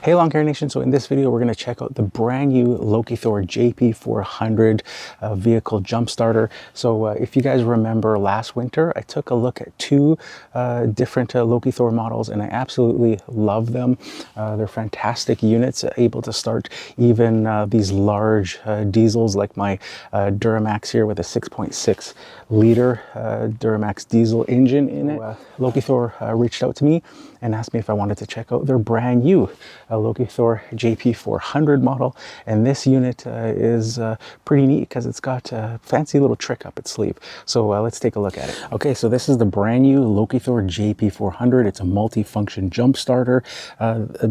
Hey Lawn Care Nation, so in this video we're going to check out the brand new Lokithor JP400 vehicle jump starter. So if you guys remember last winter, I took a look at two different Lokithor models and I absolutely love them. They're fantastic units, able to start even these large diesels like my Duramax here with a 6.6 liter Duramax diesel engine in it. Lokithor reached out to me and asked me if I wanted to check out their brand new Lokithor JP400 model, and this unit is pretty neat because it's got a fancy little trick up its sleeve. So let's take a look at it. Okay, so this is the brand new Lokithor JP400. It's a multi-function jump starter.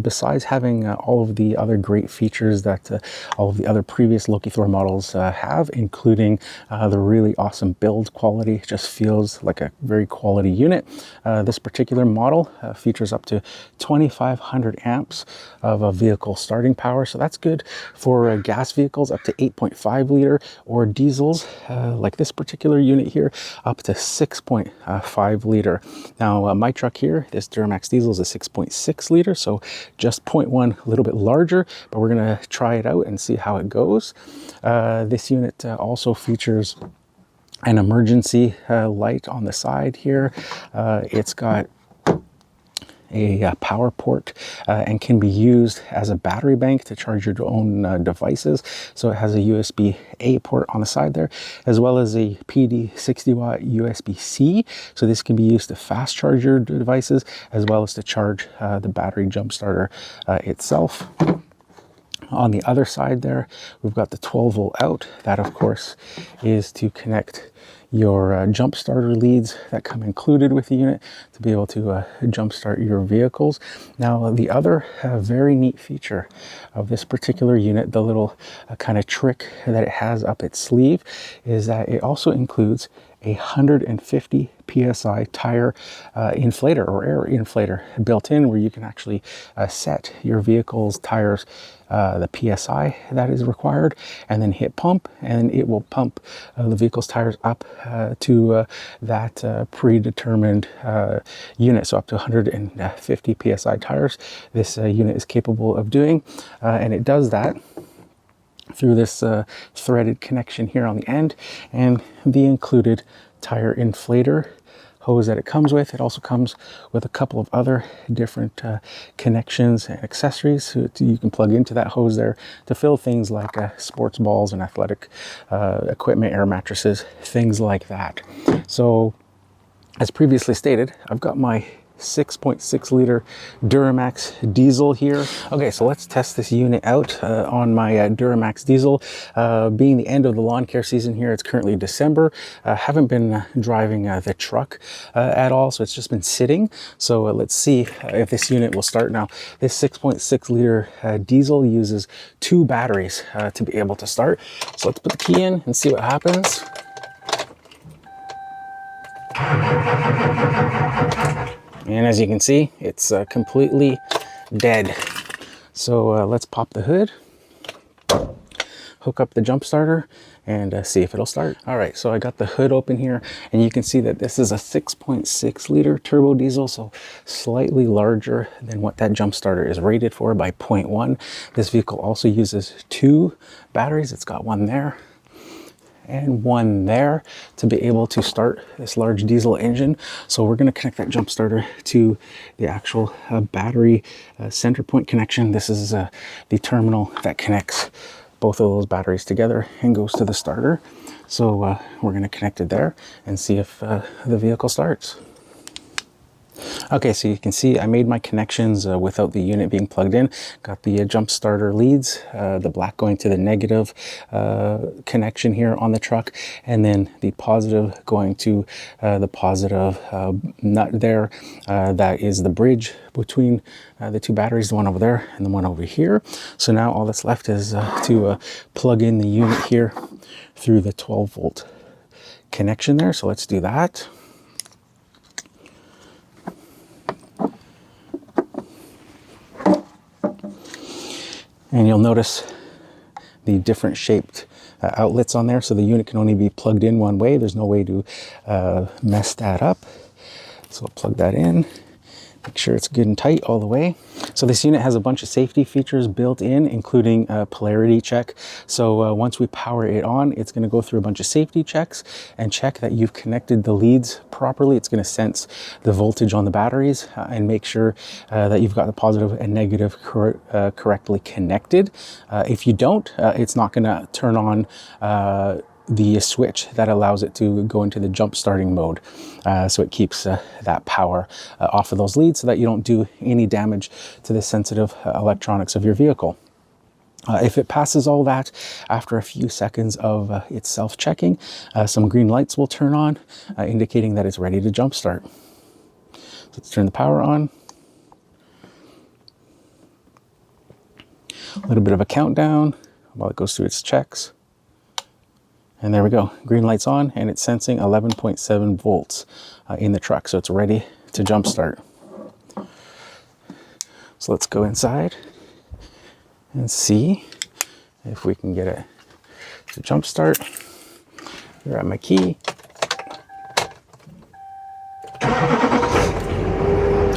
Besides having all of the other great features that all of the other previous Lokithor models have, including the really awesome build quality, it just feels like a very quality unit. This particular model features up to 2,500 amps of a vehicle starting power, so that's good for gas vehicles up to 8.5 liter, or diesels like this particular unit here up to 6.5 liter. Now my truck here, this Duramax diesel, is a 6.6 liter, so just 0.1 a little bit larger, but we're gonna try it out and see how it goes. This unit also features an emergency light on the side here. It's got a power port and can be used as a battery bank to charge your own devices. So it has a USB-A port on the side there, as well as a PD 60 watt USB-C. So this can be used to fast charge your devices, as well as to charge the battery jump starter itself. On the other side there, we've got the 12 volt out. That of course is to connect your jump starter leads that come included with the unit to be able to jump start your vehicles. Now the other very neat feature of this particular unit, the little kind of trick that it has up its sleeve, is that it also includes a 150 psi tire inflator or air inflator built in, where you can actually set your vehicle's tires the psi that is required, and then hit pump, and it will pump the vehicle's tires up to that predetermined unit, so up to 150 psi tires this unit is capable of doing, and it does that through this threaded connection here on the end and the included tire inflator hose that it comes with. It also comes with a couple of other different connections and accessories so you can plug into that hose there to fill things like sports balls and athletic equipment, air mattresses, things like that. So as previously stated, I've got my 6.6 liter Duramax diesel here. Okay, so let's test this unit out on my Duramax diesel. Being the end of the lawn care season here, it's currently December. Haven't been driving the truck at all, so it's just been sitting. So let's see if this unit will start. Now, this 6.6 liter diesel uses two batteries to be able to start. So let's put the key in and see what happens. And as you can see, it's completely dead. So let's pop the hood, hook up the jump starter, and see if it'll start. All right, so I got the hood open here, and you can see that this is a 6.6 liter turbo diesel, so slightly larger than what that jump starter is rated for by 0.1. This vehicle also uses two batteries. It's got one there and one there to be able to start this large diesel engine. So we're going to connect that jump starter to the actual battery center point connection. This is the terminal that connects both of those batteries together and goes to the starter. So we're going to connect it there and see if the vehicle starts. Okay, so you can see I made my connections without the unit being plugged in. Got the jump starter leads, the black going to the negative connection here on the truck, and then the positive going to the positive nut there. That is the bridge between the two batteries, the one over there and the one over here. So now all that's left is to plug in the unit here through the 12 volt connection there. So let's do that. And you'll notice the different shaped outlets on there. So the unit can only be plugged in one way. There's no way to mess that up. So I'll plug that in. Make sure it's good and tight all the way. So this unit has a bunch of safety features built in, including a polarity check. So once we power it on, it's going to go through a bunch of safety checks and check that you've connected the leads properly. It's going to sense the voltage on the batteries and make sure that you've got the positive and negative correctly connected. If you don't, it's not going to turn on the switch that allows it to go into the jump starting mode. So it keeps that power off of those leads so that you don't do any damage to the sensitive electronics of your vehicle. If it passes all that, after a few seconds of its self-checking, some green lights will turn on, indicating that it's ready to jump start. So let's turn the power on. A little bit of a countdown while it goes through its checks. And there we go, green light's on, and it's sensing 11.7 volts in the truck, so it's ready to jump start. So let's go inside and see if we can get it to jump start. Grab my key.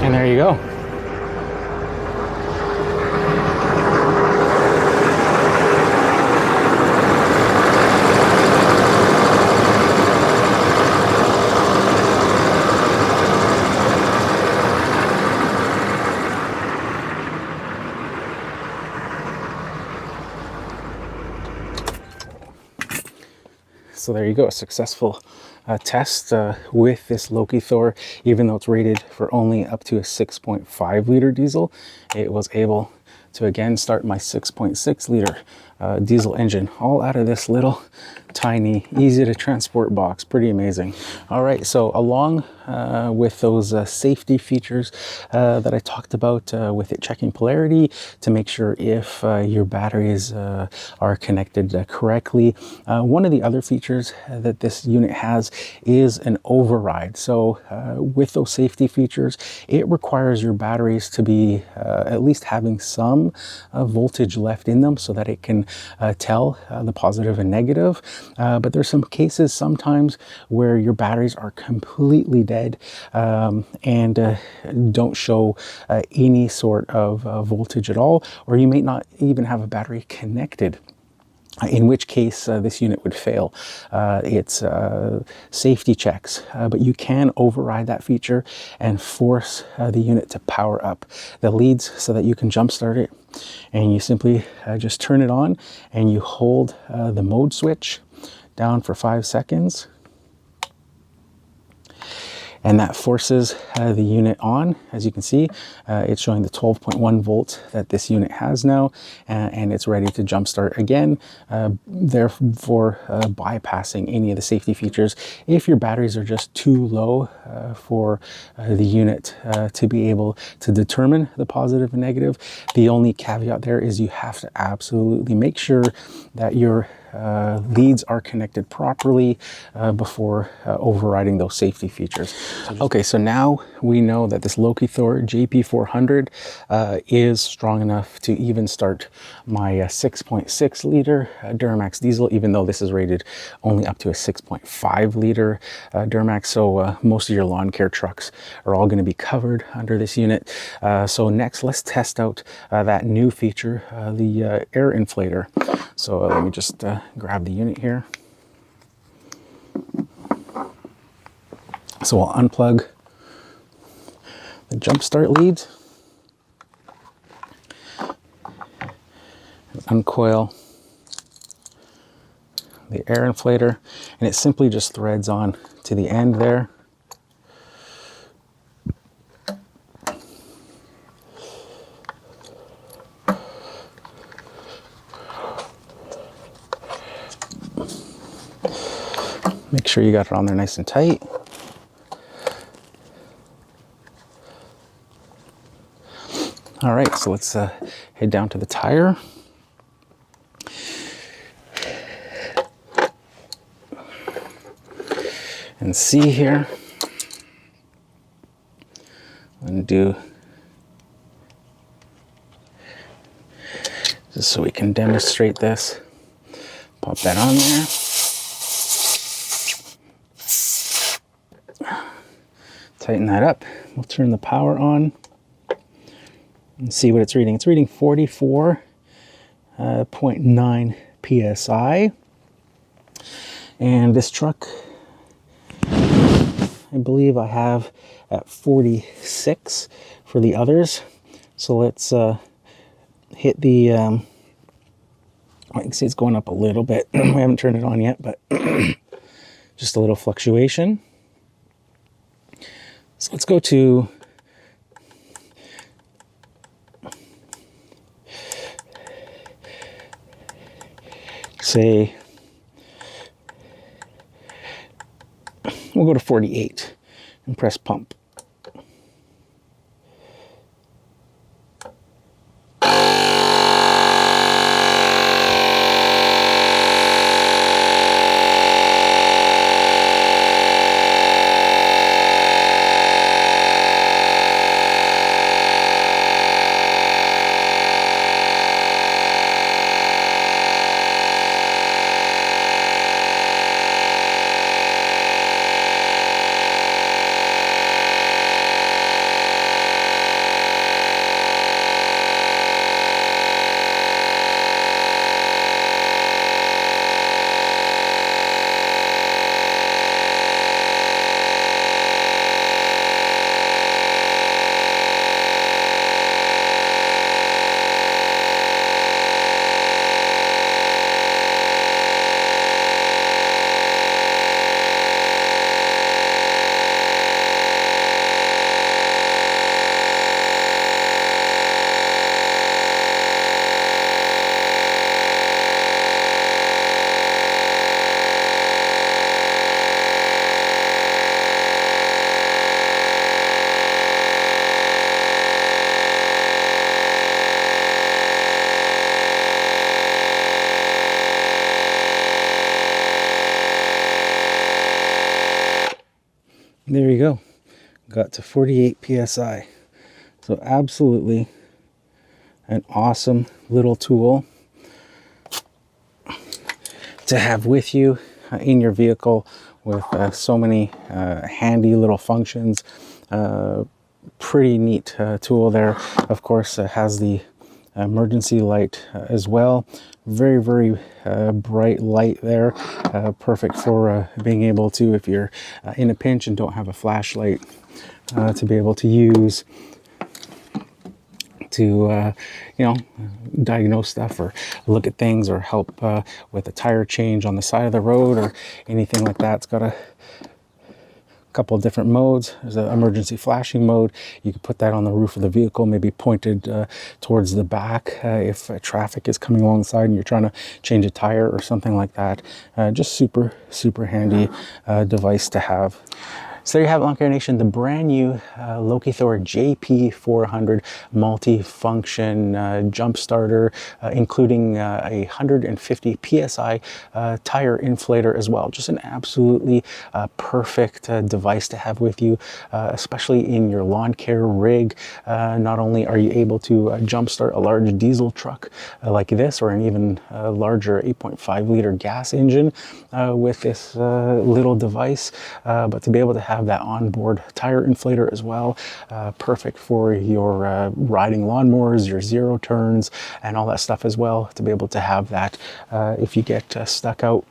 And there you go. So there you go, a successful test with this Lokithor. Even though it's rated for only up to a 6.5 liter diesel, it was able to again start my 6.6 liter diesel engine all out of this little tiny, easy to transport box. Pretty amazing. All right, so along with those safety features that I talked about with it checking polarity to make sure if your batteries are connected correctly, one of the other features that this unit has is an override. So with those safety features, it requires your batteries to be at least having some voltage left in them so that it can tell the positive and negative. But there's some cases sometimes where your batteries are completely dead and don't show any sort of voltage at all, or you may not even have a battery connected. In which case this unit would fail its safety checks, but you can override that feature and force the unit to power up the leads so that you can jump start it. And you simply just turn it on and you hold the mode switch down for 5 seconds. And that forces the unit on. As you can see, it's showing the 12.1 volt that this unit has now, and it's ready to jumpstart again, therefore bypassing any of the safety features if your batteries are just too low for the unit to be able to determine the positive and negative. The only caveat there is you have to absolutely make sure that your leads are connected properly before overriding those safety features. Okay, so now we know that this Lokithor JP400 is strong enough to even start my 6.6 liter Duramax diesel, even though this is rated only up to a 6.5 liter Duramax. So most of your lawn care trucks are all going to be covered under this unit. So next, let's test out that new feature, the air inflator. So let me just grab the unit here. So I'll unplug the jump start leads, uncoil the air inflator, and it simply just threads on to the end there. Make sure you got it on there nice and tight. All right, so let's head down to the tire. And see here. And do just so we can demonstrate this. Pop that on there. tighten that up. We'll turn the power on and see what it's reading. It's reading 44.9 psi. And this truck, I believe I have at 46 for the others. So let's hit the, I can see it's going up a little bit. We haven't turned it on yet, but just a little fluctuation. So let's go to say, we'll go to 48 and press pump. There you go. Got to 48 psi. So absolutely an awesome little tool to have with you in your vehicle, with so many handy little functions. Pretty neat tool there. Of course, has the emergency light as well. Very, very bright light there. Perfect for being able to, if you're in a pinch and don't have a flashlight, to be able to use to diagnose stuff or look at things, or help with a tire change on the side of the road or anything like that. It's got a couple of different modes. There's an emergency flashing mode. You can put that on the roof of the vehicle, maybe pointed towards the back if traffic is coming alongside and you're trying to change a tire or something like that. Just super, super handy device to have. So there you have it, Lawn Care Nation, the brand new Lokithor JP400 multi-function jump starter, including a 150 PSI tire inflator as well. Just an absolutely perfect device to have with you, especially in your lawn care rig. Not only are you able to jumpstart a large diesel truck like this, or an even larger 8.5 liter gas engine with this little device, but to be able to have that onboard tire inflator as well. Perfect for your riding lawnmowers, your zero turns, and all that stuff as well, to be able to have that if you get stuck out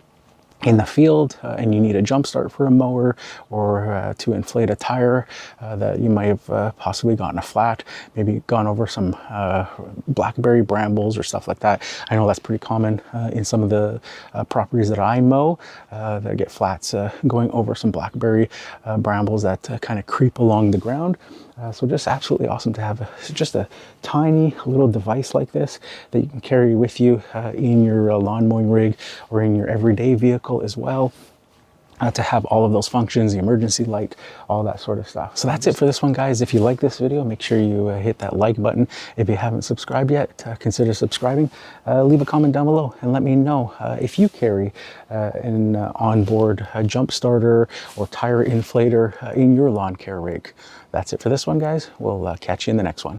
in the field and you need a jump start for a mower, or to inflate a tire that you might have possibly gotten a flat, maybe gone over some blackberry brambles or stuff like that. I know that's pretty common in some of the properties that I mow, that get flats going over some blackberry brambles that kind of creep along the ground. So just absolutely awesome to have just a tiny little device like this that you can carry with you in your lawn mowing rig or in your everyday vehicle as well. To have all of those functions, the emergency light, all that sort of stuff. So that's it for this one, guys. If you like this video, make sure you hit that like button. If you haven't subscribed yet, consider subscribing. Leave a comment down below and let me know if you carry an onboard jump starter or tire inflator in your lawn care rig. That's it for this one, guys. We'll catch you in the next one.